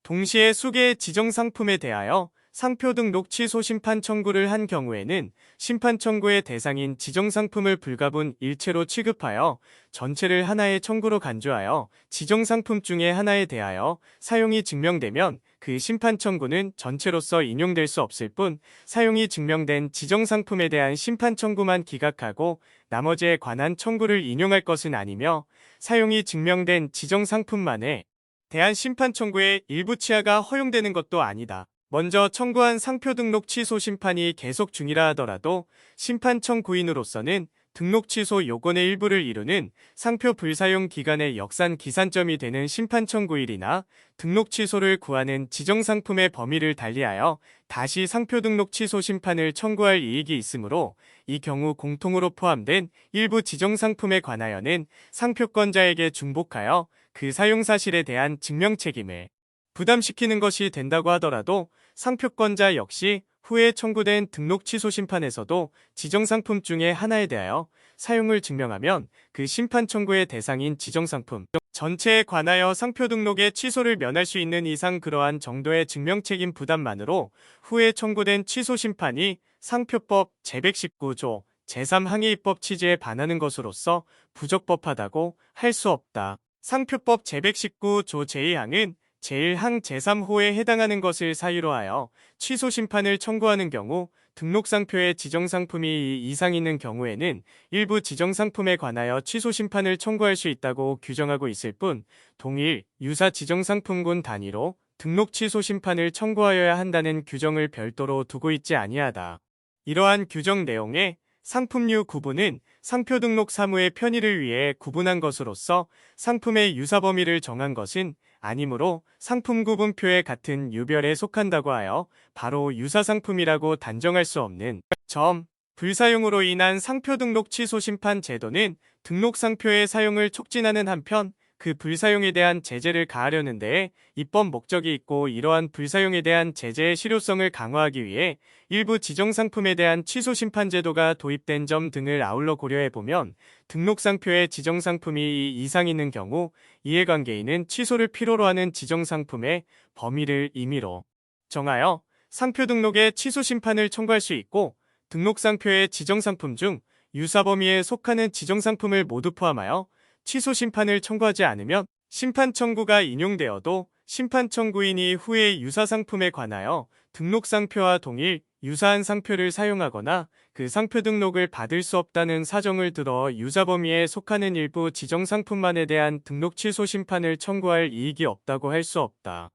동시에 수개의 지정 상품에 대하여 상표 등록 취소 심판 청구를 한 경우에는 심판 청구의 대상인 지정 상품을 불가분 일체로 취급하여 전체를 하나의 청구로 간주하여 지정 상품 중에 하나에 대하여 사용이 증명되면 그 심판 청구는 전체로서 인용될 수 없을 뿐 사용이 증명된 지정 상품에 대한 심판 청구만 기각하고 나머지에 관한 청구를 인용할 것은 아니며 사용이 증명된 지정 상품만에 대한 심판 청구의 일부 취하가 허용되는 것도 아니다. 먼저 청구한 상표 등록 취소 심판이 계속 중이라 하더라도 심판 청구인으로서는 등록 취소 요건의 일부를 이루는 상표 불사용 기간의 역산 기산점이 되는 심판 청구일이나 등록 취소를 구하는 지정 상품의 범위를 달리하여 다시 상표 등록 취소 심판을 청구할 이익이 있으므로 이 경우 공통으로 포함된 일부 지정 상품에 관하여는 상표권자에게 중복하여 그 사용 사실에 대한 증명 책임을 부담시키는 것이 된다고 하더라도 상표권자 역시 후에 청구된 등록 취소 심판에서도 지정 상품 중에 하나에 대하여 사용을 증명하면 그 심판 청구의 대상인 지정 상품 전체에 관하여 상표 등록의 취소를 면할 수 있는 이상 그러한 정도의 증명 책임 부담만으로 후에 청구된 취소 심판이 상표법 제119조 제3항의 입법 취지에 반하는 것으로서 부적법하다고 할 수 없다. 상표법 제119조 제2항은 제1항 제3호에 해당하는 것을 사유로 하여 취소 심판을 청구하는 경우 등록상표에 지정상품이 이상 있는 경우에는 일부 지정상품에 관하여 취소 심판을 청구할 수 있다고 규정하고 있을 뿐 동일 유사 지정상품군 단위로 등록 취소 심판을 청구하여야 한다는 규정을 별도로 두고 있지 아니하다. 이러한 규정 내용에 상품류 구분은 상표 등록 사무의 편의를 위해 구분한 것으로서 상품의 유사 범위를 정한 것은 아니므로 상품 구분표에 같은 유별에 속한다고 하여 바로 유사 상품이라고 단정할 수 없는 점. 불사용으로 인한 상표 등록 취소 심판 제도는 등록 상표의 사용을 촉진하는 한편 그 불사용에 대한 제재를 가하려는 데에 입법 목적이 있고 이러한 불사용에 대한 제재의 실효성을 강화하기 위해 일부 지정 상품에 대한 취소 심판 제도가 도입된 점 등을 아울러 고려해보면 등록 상표에 지정 상품이 이상 있는 경우 이해관계인은 취소를 필요로 하는 지정 상품의 범위를 임의로 정하여 상표 등록에 취소 심판을 청구할 수 있고 등록 상표의 지정 상품 중 유사 범위에 속하는 지정 상품을 모두 포함하여 취소 심판을 청구하지 않으면 심판 청구가 인용되어도 심판 청구인이 후에 유사 상품에 관하여 등록 상표와 동일 유사한 상표를 사용하거나 그 상표 등록을 받을 수 없다는 사정을 들어 유사 범위에 속하는 일부 지정 상품만에 대한 등록 취소 심판을 청구할 이익이 없다고 할 수 없다.